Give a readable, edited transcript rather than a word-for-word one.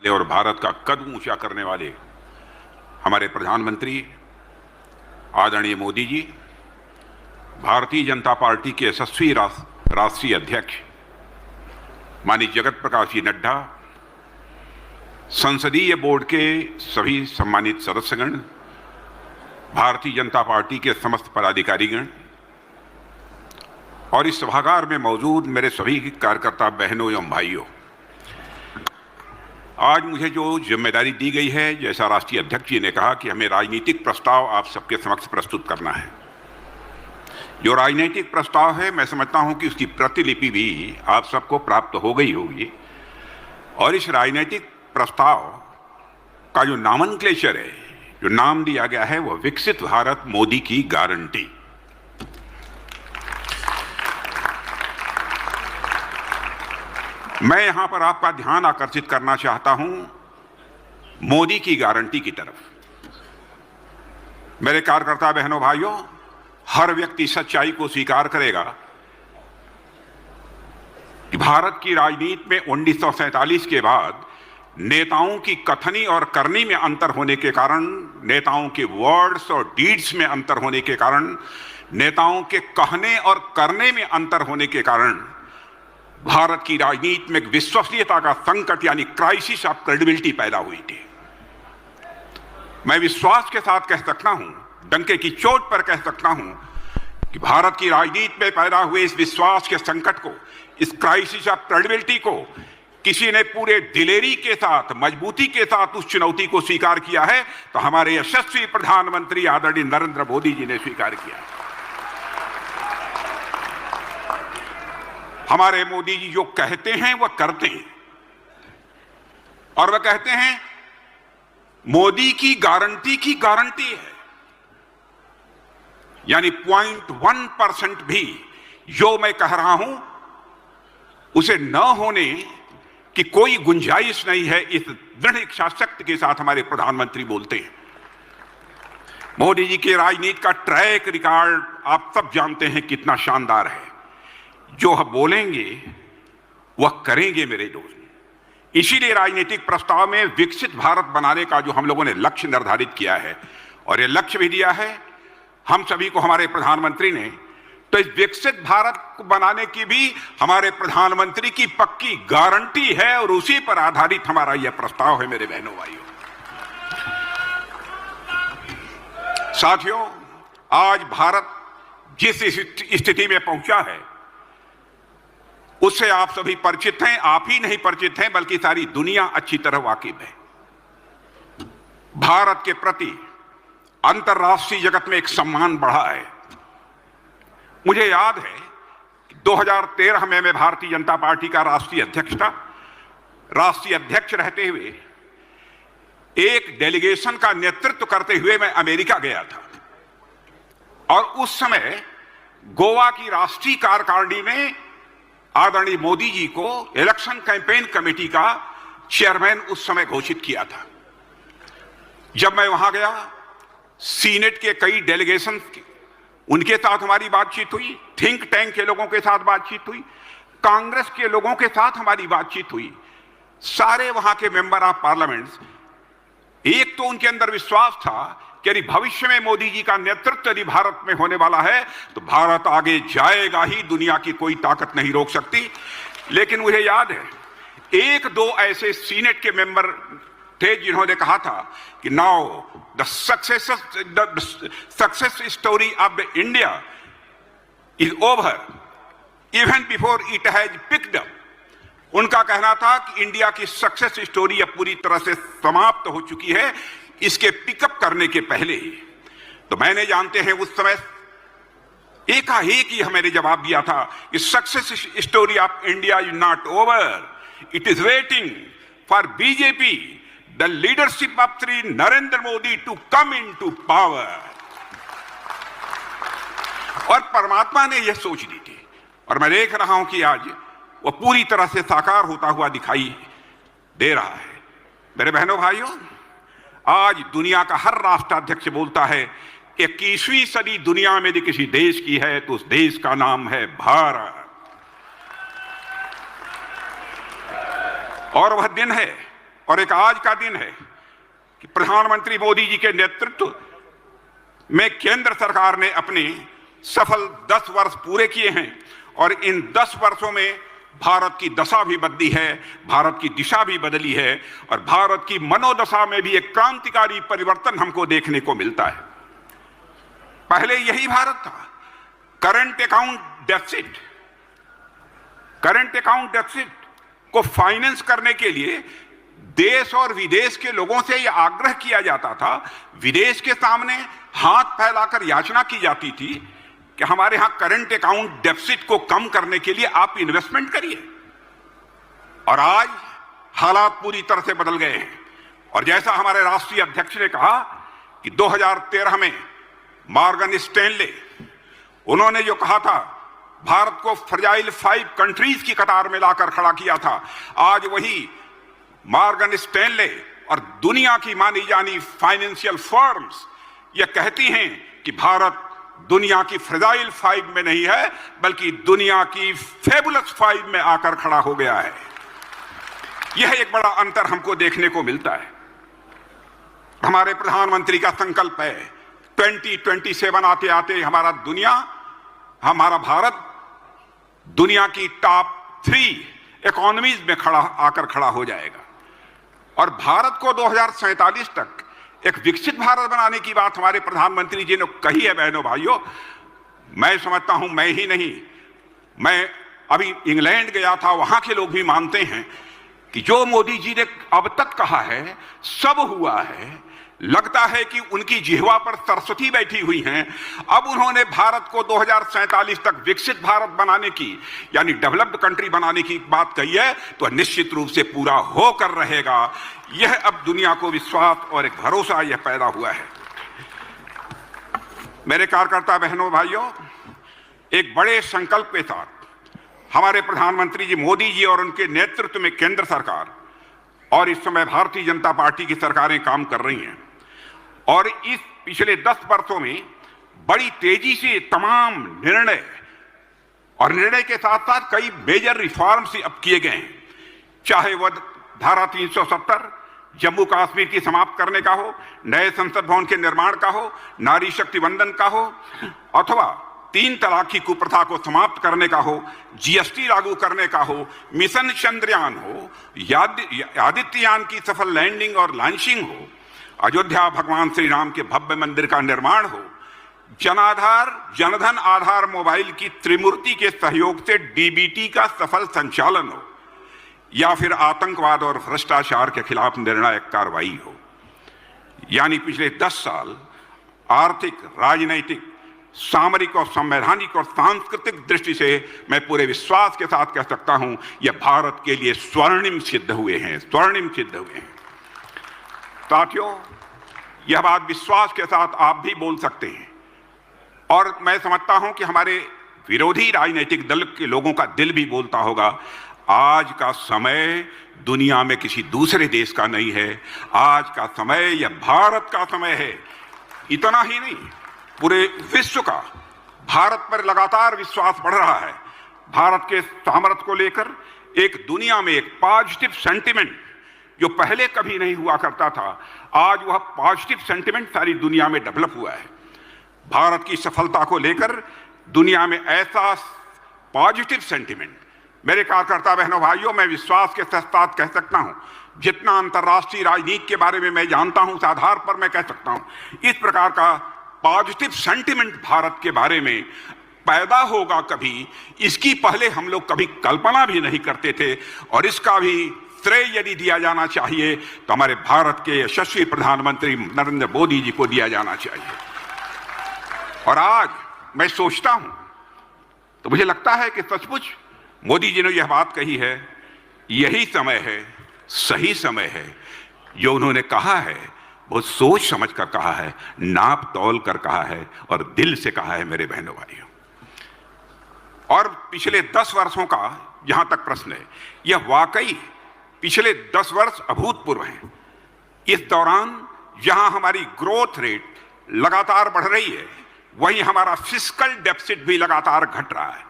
और भारत का कद ऊंचा करने वाले हमारे प्रधानमंत्री आदरणीय मोदी जी, भारतीय जनता पार्टी के यशस्वी राष्ट्रीय अध्यक्ष माननीय जगत प्रकाश जी नड्डा, संसदीय बोर्ड के सभी सम्मानित सदस्यगण, भारतीय जनता पार्टी के समस्त पदाधिकारीगण और इस सभागार में मौजूद मेरे सभी कार्यकर्ता बहनों एवं भाइयों, आज मुझे जो जिम्मेदारी दी गई है, जैसा राष्ट्रीय अध्यक्ष जी ने कहा कि हमें राजनीतिक प्रस्ताव आप सबके समक्ष प्रस्तुत करना है। जो राजनीतिक प्रस्ताव है, मैं समझता हूं कि उसकी प्रतिलिपि भी आप सबको प्राप्त हो गई होगी और इस राजनीतिक प्रस्ताव का जो नामनक्लेचर है, जो नाम दिया गया है, वह विकसित भारत मोदी की गारंटी। मैं यहां पर आपका ध्यान आकर्षित करना चाहता हूं मोदी की गारंटी की तरफ। मेरे कार्यकर्ता बहनों भाइयों, हर व्यक्ति सच्चाई को स्वीकार करेगा कि भारत की राजनीति में 1947 के बाद नेताओं की कथनी और करनी में अंतर होने के कारण, नेताओं के वर्ड्स और डीड्स में अंतर होने के कारण, नेताओं के कहने और करने में अंतर होने के कारण भारत की राजनीति में एक विश्वसनीयता का संकट यानी क्राइसिस ऑफ क्रेडिबिलिटी पैदा हुई थी। मैं विश्वास के साथ कह सकता हूं, डंके की चोट पर कह सकता हूं कि भारत की राजनीति में पैदा हुए इस विश्वास के संकट को, इस क्राइसिस ऑफ क्रेडिबिलिटी को किसी ने पूरे दिलेरी के साथ, मजबूती के साथ उस चुनौती को स्वीकार किया है तो हमारे यशस्वी प्रधानमंत्री आदरणीय नरेंद्र मोदी जी ने स्वीकार किया। हमारे मोदी जी जो कहते हैं वह करते हैं और वह कहते हैं मोदी की गारंटी है, यानी 0.1% भी जो मैं कह रहा हूं उसे न होने की कोई गुंजाइश नहीं है। इस दृढ़ इच्छा शक्ति के साथ हमारे प्रधानमंत्री बोलते हैं। मोदी जी के राजनीति का ट्रैक रिकॉर्ड आप सब जानते हैं कितना शानदार है। जो हम बोलेंगे वह करेंगे मेरे दोस्त। इसीलिए राजनीतिक प्रस्ताव में विकसित भारत बनाने का जो हम लोगों ने लक्ष्य निर्धारित किया है और यह लक्ष्य भी दिया है हम सभी को हमारे प्रधानमंत्री ने, तो इस विकसित भारत को बनाने की भी हमारे प्रधानमंत्री की पक्की गारंटी है और उसी पर आधारित हमारा यह प्रस्ताव है मेरे बहनों भाइयों। साथियों, आज भारत जिस स्थिति में पहुंचा है उससे आप सभी परिचित हैं। आप ही नहीं परिचित हैं बल्कि सारी दुनिया अच्छी तरह वाकिफ है। भारत के प्रति अंतर्राष्ट्रीय जगत में एक सम्मान बढ़ा है। मुझे याद है 2013 में मैं भारतीय जनता पार्टी का राष्ट्रीय अध्यक्ष था। राष्ट्रीय अध्यक्ष रहते हुए एक डेलीगेशन का नेतृत्व करते हुए मैं अमेरिका गया था और उस समय गोवा की राष्ट्रीय कार्यकारिणी में आदरणीय मोदी जी को इलेक्शन कैंपेन कमेटी का चेयरमैन उस समय घोषित किया था। जब मैं वहां गया, सीनेट के कई डेलीगेशन उनके साथ हमारी बातचीत हुई, थिंक टैंक के लोगों के साथ बातचीत हुई, कांग्रेस के लोगों के साथ हमारी बातचीत हुई, सारे वहां के मेंबर ऑफ पार्लियामेंट्स। एक तो उनके अंदर विश्वास था कि यदि भविष्य में मोदी जी का नेतृत्व यदि भारत में होने वाला है तो भारत आगे जाएगा ही, दुनिया की कोई ताकत नहीं रोक सकती। लेकिन मुझे याद है एक दो ऐसे सीनेट के मेंबर थे जिन्होंने कहा था कि now the success story of the India is over even before it has picked up. उनका कहना था कि इंडिया की सक्सेस स्टोरी अब पूरी तरह से समाप्त हो चुकी है, इसके पिकअप करने के पहले ही। तो मैंने, जानते हैं, उस समय एकाएक ही मैंने जवाब दिया था कि success story of India is not over, it is waiting for BJP the leadership of Shri Narendra Modi to come into power. और परमात्मा ने यह सोच ली थी और मैं देख रहा हूं कि आज वह पूरी तरह से साकार होता हुआ दिखाई दे रहा है। मेरे बहनों भाइयों, आज दुनिया का हर राष्ट्राध्यक्ष बोलता है 21वीं सदी दुनिया में यदि किसी देश की है तो उस देश का नाम है भारत। और वह दिन है और एक आज का दिन है कि प्रधानमंत्री मोदी जी के नेतृत्व में केंद्र सरकार ने अपने सफल 10 वर्ष पूरे किए हैं और इन 10 वर्षों में भारत की दशा भी बदली है, भारत की दिशा भी बदली है और भारत की मनोदशा में भी एक क्रांतिकारी परिवर्तन हमको देखने को मिलता है। पहले यही भारत था, करंट अकाउंट डेफिसिट को फाइनेंस करने के लिए देश और विदेश के लोगों से यह आग्रह किया जाता था, विदेश के सामने हाथ फैलाकर याचना की जाती थी कि हमारे यहां करंट अकाउंट डेफिसिट को कम करने के लिए आप इन्वेस्टमेंट करिए। और आज हालात पूरी तरह से बदल गए हैं और जैसा हमारे राष्ट्रीय अध्यक्ष ने कहा कि 2013 में मॉर्गन स्टैनले, उन्होंने जो कहा था, भारत को फ्रजाइल 5 कंट्रीज की कतार में लाकर खड़ा किया था, आज वही मॉर्गन स्टैनले और दुनिया की मानी जानी फाइनेंशियल फर्म्स ये कहती हैं कि भारत दुनिया की फ्रजाइल 5 में नहीं है बल्कि दुनिया की फेबुलस 5 में आकर खड़ा हो गया है। यह एक बड़ा अंतर हमको देखने को मिलता है। हमारे प्रधानमंत्री का संकल्प है 2027 आते आते हमारा भारत दुनिया की टॉप 3 इकोनॉमीज में आकर खड़ा हो जाएगा और भारत को 2047 तक एक विकसित भारत बनाने की बात हमारे प्रधानमंत्री जी ने कही है। बहनों भाइयों, मैं समझता हूं, मैं ही नहीं, मैं अभी इंग्लैंड गया था, वहां के लोग भी मानते हैं कि जो मोदी जी ने अब तक कहा है सब हुआ है। लगता है कि उनकी जिह्वा पर सरस्वती बैठी हुई हैं। अब उन्होंने भारत को 2047 तक विकसित भारत बनाने की यानी डेवलप्ड कंट्री बनाने की बात कही है तो निश्चित रूप से पूरा होकर रहेगा। यह अब दुनिया को विश्वास और एक भरोसा यह पैदा हुआ है। मेरे कार्यकर्ता बहनों भाइयों, एक बड़े संकल्प के साथ हमारे प्रधानमंत्री जी मोदी जी और उनके नेतृत्व में केंद्र सरकार और इस समय भारतीय जनता पार्टी की सरकारें काम कर रही हैं और इस पिछले 10 वर्षों में बड़ी तेजी से तमाम निर्णय के साथ साथ कई मेजर रिफॉर्म्स अब किए गए हैं, चाहे वह धारा 370 जम्मू कश्मीर की समाप्त करने का हो, नए संसद भवन के निर्माण का हो, नारी शक्ति वंदन का हो, अथवा 3 तलाक की कुप्रथा को समाप्त करने का हो, जीएसटी लागू करने का हो, मिशन चंद्रयान हो, आदित्ययान की सफल लैंडिंग और लॉन्चिंग हो, अयोध्या भगवान श्री राम के भव्य मंदिर का निर्माण हो, जनधन आधार मोबाइल की त्रिमूर्ति के सहयोग से डीबीटी का सफल संचालन हो, या फिर आतंकवाद और भ्रष्टाचार के खिलाफ निर्णायक कार्रवाई हो। यानी पिछले 10 साल आर्थिक, राजनैतिक, सामरिक और संवैधानिक और सांस्कृतिक दृष्टि से मैं पूरे विश्वास के साथ कह सकता हूं, यह भारत के लिए स्वर्णिम सिद्ध हुए हैं। साथियों, यह बात विश्वास के साथ आप भी बोल सकते हैं और मैं समझता हूं कि हमारे विरोधी राजनीतिक दल के लोगों का दिल भी बोलता होगा। आज का समय दुनिया में किसी दूसरे देश का नहीं है, आज का समय यह भारत का समय है। इतना ही नहीं, पूरे विश्व का भारत पर लगातार विश्वास बढ़ रहा है। भारत के सामर्थ्य को लेकर एक दुनिया में एक पॉजिटिव सेंटिमेंट जो पहले कभी नहीं हुआ करता था, आज वह पॉजिटिव सेंटिमेंट सारी दुनिया में डेवलप हुआ है। भारत की सफलता को लेकर दुनिया में ऐसा पॉजिटिव सेंटिमेंट, मेरे कार्यकर्ता बहनों भाइयों, मैं विश्वास के साथ कह सकता हूं, जितना अंतर्राष्ट्रीय राजनीति के बारे में मैं जानता हूं उस आधार पर मैं कह सकता हूं, इस प्रकार का पॉजिटिव सेंटिमेंट भारत के बारे में पैदा होगा कभी, इसकी पहले हम लोग कभी कल्पना भी नहीं करते थे। और इसका भी श्रेय यदि दिया जाना चाहिए तो हमारे भारत के यशस्वी प्रधानमंत्री नरेंद्र मोदी जी को दिया जाना चाहिए। और आज मैं सोचता हूं तो मुझे लगता है कि सचमुच मोदी जी ने यह बात कही है, यही समय है, सही समय है। जो उन्होंने कहा है बहुत सोच समझ कर कहा है, नाप तौल कर कहा है और दिल से कहा है मेरे बहनों भाइयों। और पिछले 10 वर्षों का जहां तक प्रश्न है, यह वाकई पिछले 10 वर्ष अभूतपूर्व हैं। इस दौरान जहां हमारी ग्रोथ रेट लगातार बढ़ रही है, वहीं हमारा फिस्कल डेफिसिट भी लगातार घट रहा है।